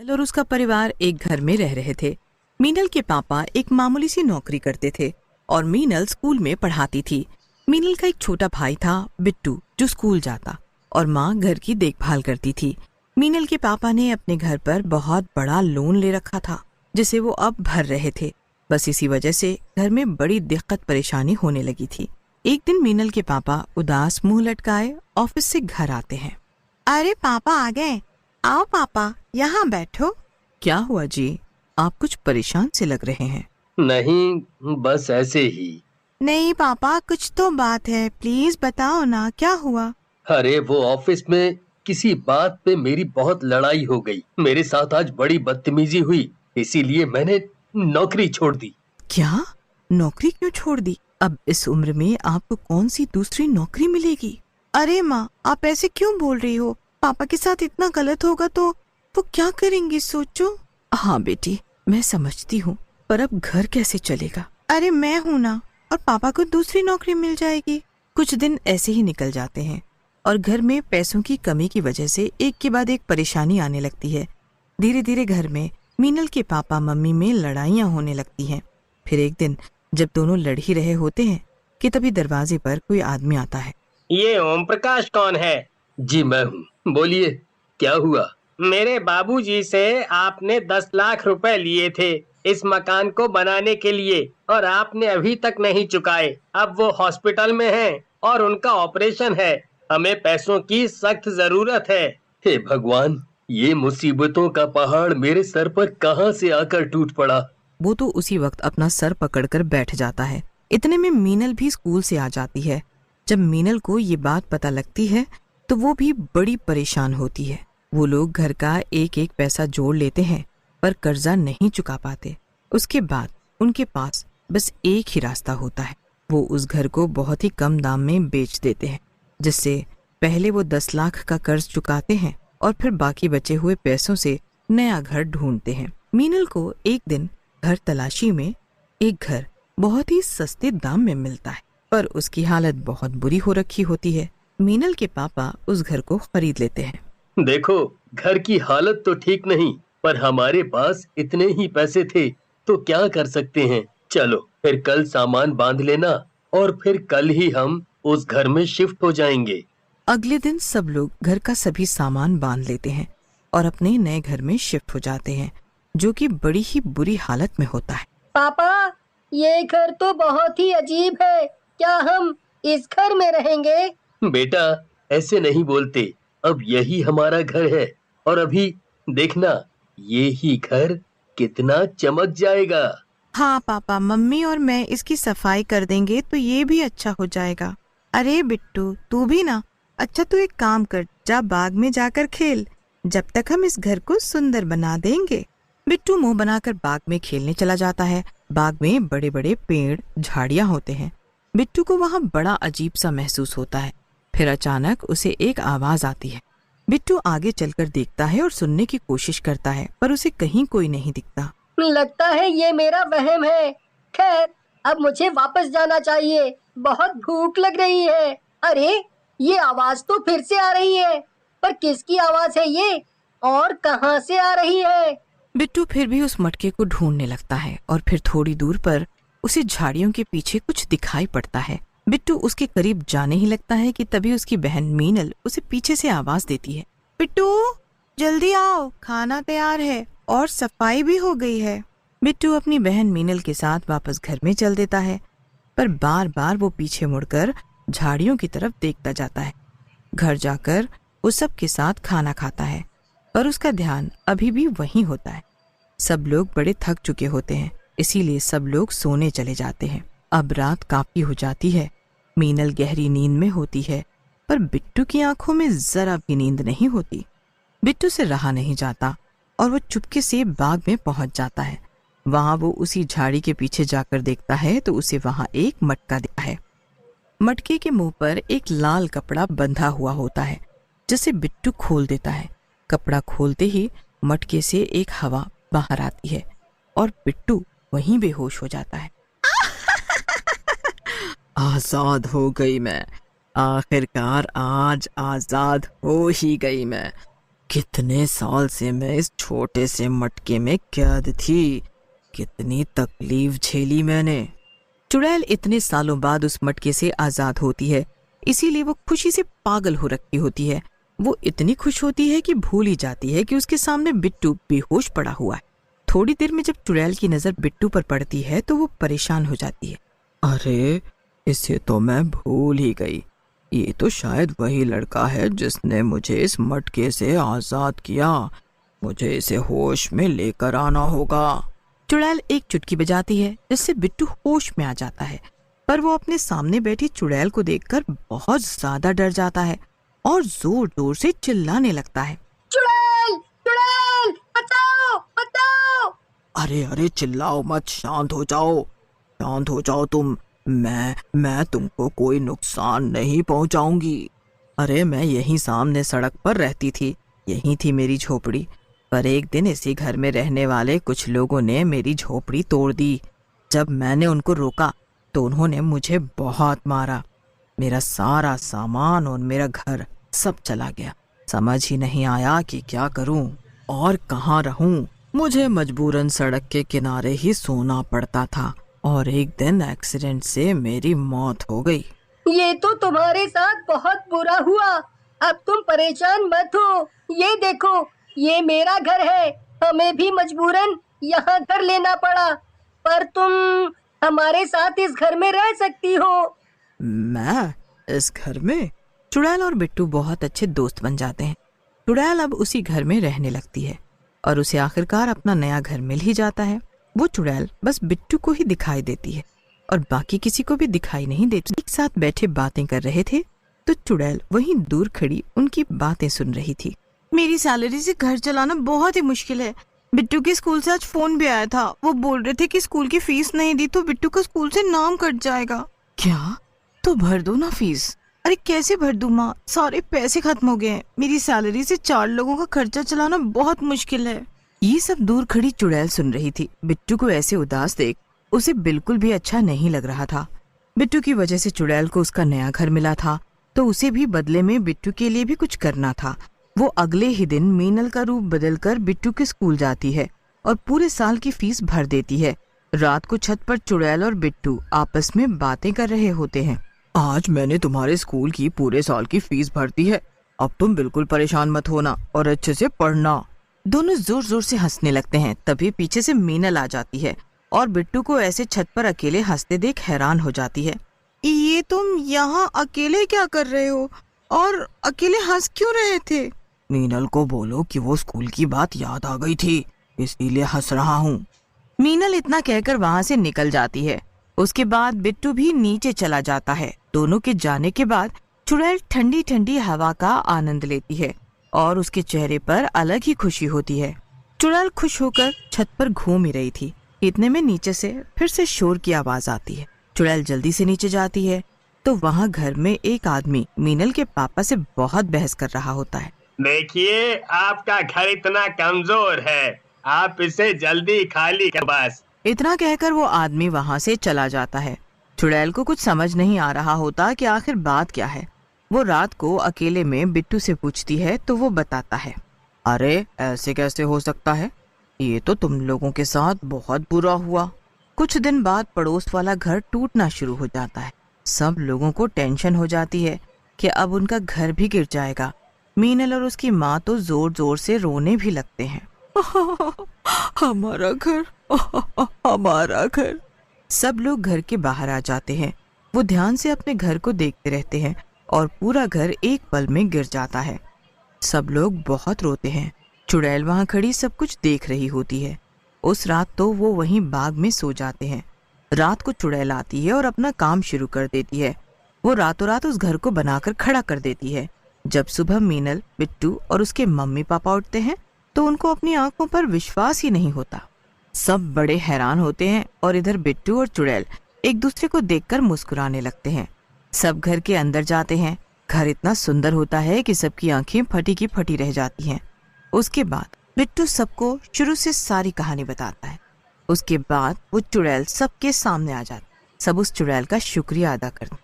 मीनल और उसका परिवार एक घर में रह रहे थे। मीनल के पापा एक मामूली सी नौकरी करते थे और मीनल स्कूल में पढ़ाती थी। मीनल का एक छोटा भाई था बिट्टू, जो स्कूल जाता, और माँ घर की देखभाल करती थी। मीनल के पापा ने अपने घर पर बहुत बड़ा लोन ले रखा था, जिसे वो अब भर रहे थे। बस इसी वजह से घर में बड़ी दिक्कत परेशानी होने लगी थी। एक दिन मीनल के पापा उदास मुंह लटकाए ऑफिस से घर आते हैं। अरे पापा आ गए, आओ पापा यहाँ बैठो। क्या हुआ जी, आप कुछ परेशान से लग रहे हैं। नहीं, बस ऐसे ही। नहीं पापा, कुछ तो बात है, प्लीज बताओ ना, क्या हुआ। अरे वो ऑफिस में किसी बात पे मेरी बहुत लड़ाई हो गई। मेरे साथ आज बड़ी बदतमीजी हुई, इसीलिए मैंने नौकरी छोड़ दी। क्या, नौकरी क्यों छोड़ दी? अब इस उम्र में आपको कौन सी दूसरी नौकरी मिलेगी? अरे माँ, आप ऐसे क्यों बोल रही हो? पापा के साथ इतना गलत होगा तो वो क्या करेंगे, सोचो। हाँ बेटी, मैं समझती हूँ, पर अब घर कैसे चलेगा? अरे मैं हूँ ना, और पापा को दूसरी नौकरी मिल जाएगी। कुछ दिन ऐसे ही निकल जाते हैं और घर में पैसों की कमी की वजह से एक के बाद एक परेशानी आने लगती है। धीरे धीरे घर में मीनल के पापा मम्मी में लड़ाइयाँ होने लगती हैं। फिर एक दिन जब दोनों लड़ ही रहे होते हैं कि तभी दरवाजे पर कोई आदमी आता है। ये ओम प्रकाश कौन है? जी मैं हूँ, बोलिए क्या हुआ? मेरे बाबूजी से आपने 10 लाख रुपए लिए थे इस मकान को बनाने के लिए, और आपने अभी तक नहीं चुकाए। अब वो हॉस्पिटल में हैं और उनका ऑपरेशन है। हमें पैसों की सख्त जरूरत है। हे भगवान, ये मुसीबतों का पहाड़ मेरे सर पर कहाँ से आकर टूट पड़ा। वो तो उसी वक्त अपना सर पकड़कर बैठ जाता है। इतने में मीनल भी स्कूल से आ जाती है। जब मीनल को ये बात पता लगती है तो वो भी बड़ी परेशान होती है। वो लोग घर का एक एक पैसा जोड़ लेते हैं पर कर्जा नहीं चुका पाते। उसके बाद उनके पास बस एक ही रास्ता होता है, वो उस घर को बहुत ही कम दाम में बेच देते हैं, जिससे पहले वो 10 लाख का कर्ज चुकाते हैं और फिर बाकी बचे हुए पैसों से नया घर ढूंढते हैं। मीनल को एक दिन घर तलाशी में एक घर बहुत ही सस्ते दाम में मिलता है, पर उसकी हालत बहुत बुरी हो रखी होती है। मीनल के पापा उस घर को खरीद लेते हैं। देखो, घर की हालत तो ठीक नहीं, पर हमारे पास इतने ही पैसे थे तो क्या कर सकते हैं। चलो फिर कल सामान बांध लेना और फिर कल ही हम उस घर में शिफ्ट हो जाएंगे। अगले दिन सब लोग घर का सभी सामान बांध लेते हैं और अपने नए घर में शिफ्ट हो जाते हैं, जो कि बड़ी ही बुरी हालत में होता है। पापा, ये घर तो बहुत ही अजीब है, क्या हम इस घर में रहेंगे? बेटा, ऐसे नहीं बोलते, अब यही हमारा घर है और अभी देखना ये ही घर कितना चमक जाएगा। हाँ पापा, मम्मी और मैं इसकी सफाई कर देंगे तो ये भी अच्छा हो जाएगा। अरे बिट्टू, तू भी ना। अच्छा तू एक काम कर, जा बाग में जाकर खेल, जब तक हम इस घर को सुंदर बना देंगे। बिट्टू मुंह बनाकर बाग में खेलने चला जाता है। बाग में बड़े बड़े पेड़ झाड़ियां होते हैं। बिट्टू को वहाँ बड़ा अजीब सा महसूस होता है। फिर अचानक उसे एक आवाज आती है। बिट्टू आगे चलकर देखता है और सुनने की कोशिश करता है, पर उसे कहीं कोई नहीं दिखता। लगता है ये मेरा वहम है। खैर, अब मुझे वापस जाना चाहिए, बहुत भूख लग रही है। अरे, ये आवाज तो फिर से आ रही है, पर किसकी आवाज है ये और कहाँ से आ रही है? बिट्टू फिर भी उस मटके को ढूंढने लगता है और फिर थोड़ी दूर पर उसे झाड़ियों के पीछे कुछ दिखाई पड़ता है। बिट्टू उसके करीब जाने ही लगता है कि तभी उसकी बहन मीनल उसे पीछे से आवाज देती है। बिट्टू, जल्दी आओ, खाना तैयार है और सफाई भी हो गई है। बिट्टू अपनी बहन मीनल के साथ वापस घर में चल देता है, पर बार बार वो पीछे मुड़कर झाड़ियों की तरफ देखता जाता है। घर जाकर वो सबके साथ खाना खाता है, पर उसका ध्यान अभी भी वहीं होता है। सब लोग बड़े थक चुके होते हैं, इसीलिए सब लोग सोने चले जाते हैं। अब रात काफी हो जाती है। मीनल गहरी नींद में होती है, पर बिट्टू की आंखों में जरा भी नींद नहीं होती। बिट्टू से रहा नहीं जाता और वो चुपके से बाग में पहुंच जाता है। वहां वो उसी झाड़ी के पीछे जाकर देखता है तो उसे वहां एक मटका दिखता है। मटके के मुंह पर एक लाल कपड़ा बंधा हुआ होता है, जिसे बिट्टू खोल देता है। कपड़ा खोलते ही मटके से एक हवा बाहर आती है और बिट्टू वहीं बेहोश हो जाता है। आजाद हो गई मैं, आखिरकार आज आजाद हो ही गई मैं। कितने साल से मैं इस छोटे से मटके में कैद थी, कितनी तकलीफ झेली मैंने। चुड़ैल इतने सालों बाद उस मटके से आजाद होती है, इसीलिए वो खुशी से पागल हो रखी होती है। वो इतनी खुश होती है कि भूल ही जाती है कि उसके सामने बिट्टू बेहोश पड़ा हुआ है। थोड़ी देर में जब चुड़ैल की नजर बिट्टू पर पड़ती है तो वो परेशान हो जाती है। अरे, इसे तो मैं भूल ही गई। ये तो शायद वही लड़का है जिसने मुझे इस मटके से आजाद किया। मुझे इसे होश में लेकर आना होगा। चुड़ैल एक चुटकी बजाती है जिससे बिट्टू होश में आ जाता है, पर वो अपने सामने बैठी चुड़ैल को देखकर बहुत ज्यादा डर जाता है और जोर जोर से चिल्लाने लगता है। चुड़ैल, चुड़ैल, बचाओ, बचाओ। अरे अरे, चिल्लाओ मत, शांत हो जाओ, शांत हो जाओ तुम। मैं तुमको कोई नुकसान नहीं पहुंचाऊंगी। अरे, मैं यहीं सामने सड़क पर रहती थी, यहीं थी मेरी झोपड़ी। पर एक दिन इसी घर में रहने वाले कुछ लोगों ने मेरी झोपड़ी तोड़ दी। जब मैंने उनको रोका तो उन्होंने मुझे बहुत मारा। मेरा सारा सामान और मेरा घर सब चला गया। समझ ही नहीं आया कि क्या करूं और कहाँ रहूं। मुझे मजबूरन सड़क के किनारे ही सोना पड़ता था और एक दिन एक्सीडेंट से मेरी मौत हो गई। ये तो तुम्हारे साथ बहुत बुरा हुआ। अब तुम परेशान मत हो। ये देखो, ये मेरा घर है। हमें भी मजबूरन यहाँ घर लेना पड़ा, पर तुम हमारे साथ इस घर में रह सकती हो। मैं इस घर में? चुड़ैल और बिट्टू बहुत अच्छे दोस्त बन जाते हैं। चुड़ैल अब उसी घर में रहने लगती है और उसे आखिरकार अपना नया घर मिल ही जाता है। वो चुड़ैल बस बिट्टू को ही दिखाई देती है और बाकी किसी को भी दिखाई नहीं देती। एक साथ बैठे बातें कर रहे थे तो चुड़ैल वहीं दूर खड़ी उनकी बातें सुन रही थी। मेरी सैलरी से घर चलाना बहुत ही मुश्किल है। बिट्टू के स्कूल से आज फोन भी आया था। वो बोल रहे थे कि स्कूल की फीस नहीं दी तो बिट्टू का स्कूल से नाम कट जाएगा। क्या? तो भर दो ना फीस। अरे कैसे भर दूं माँ, सारे पैसे खत्म हो गए हैं। मेरी सैलरी से 4 लोगों का खर्चा चलाना बहुत मुश्किल है। ये सब दूर खड़ी चुड़ैल सुन रही थी। बिट्टू को ऐसे उदास देख उसे बिल्कुल भी अच्छा नहीं लग रहा था। बिट्टू की वजह से चुड़ैल को उसका नया घर मिला था, तो उसे भी बदले में बिट्टू के लिए भी कुछ करना था। वो अगले ही दिन मीनल का रूप बदलकर बिट्टू के स्कूल जाती है और पूरे साल की फीस भर देती है। रात को छत पर चुड़ैल और बिट्टू आपस में बातें कर रहे होते हैं। आज मैंने तुम्हारे स्कूल की पूरे साल की फीस भर दी है। अब तुम बिल्कुल परेशान मत होना और अच्छे से पढ़ना। दोनों जोर जोर से हंसने लगते हैं। तभी पीछे से मीनल आ जाती है और बिट्टू को ऐसे छत पर अकेले हंसते देख हैरान हो जाती है। ये तुम यहाँ अकेले क्या कर रहे हो और अकेले हंस क्यों रहे थे? मीनल को बोलो कि वो स्कूल की बात याद आ गई थी, इसीलिए हंस रहा हूँ। मीनल इतना कहकर वहाँ से निकल जाती है। उसके बाद बिट्टू भी नीचे चला जाता है। दोनों के जाने के बाद चुड़ैल ठंडी ठंडी हवा का आनंद लेती है और उसके चेहरे पर अलग ही खुशी होती है। चुड़ैल खुश होकर छत पर घूम ही रही थी, इतने में नीचे से फिर से शोर की आवाज आती है। चुड़ैल जल्दी से नीचे जाती है तो वहाँ घर में एक आदमी मीनल के पापा से बहुत बहस कर रहा होता है। देखिए, आपका घर इतना कमजोर है, आप इसे जल्दी खाली कर बस। इतना कहकर वो आदमी वहाँ से चला जाता है। चुड़ैल को कुछ समझ नहीं आ रहा होता कि आखिर बात क्या है। वो रात को अकेले में बिट्टू से पूछती है तो वो बताता है, अरे ऐसे कैसे हो सकता है, ये तो तुम लोगों के साथ बहुत बुरा हुआ। कुछ दिन बाद पड़ोस वाला घर टूटना शुरू हो जाता है। सब लोगों को टेंशन हो जाती है कि अब उनका घर भी गिर जाएगा। मीनल और उसकी माँ तो जोर जोर से रोने भी लगते हैं। हमारा घर, हमारा घर। सब लोग घर के बाहर आ जाते हैं। वो ध्यान से अपने घर को देखते रहते हैं और पूरा घर एक पल में गिर जाता है। सब लोग बहुत रोते हैं। चुड़ैल वहाँ खड़ी सब कुछ देख रही होती है। उस रात तो वो वहीं बाग में सो जाते हैं। रात को चुड़ैल आती है और अपना काम शुरू कर देती है। वो रातों रात उस घर को बनाकर खड़ा कर देती है। जब सुबह मीनल, बिट्टू और उसके मम्मी पापा उठते हैं तो उनको अपनी आंखों पर विश्वास ही नहीं होता। सब बड़े हैरान होते हैं और इधर बिट्टू और चुड़ैल एक दूसरे को देखकर मुस्कुराने लगते हैं। सब घर के अंदर जाते हैं। घर इतना सुंदर होता है कि सबकी आंखें फटी की फटी रह जाती हैं। उसके बाद बिट्टू सबको शुरू से सारी कहानी बताता है। उसके बाद वो चुड़ैल सबके सामने आ जाती। सब उस चुड़ैल का शुक्रिया अदा करते।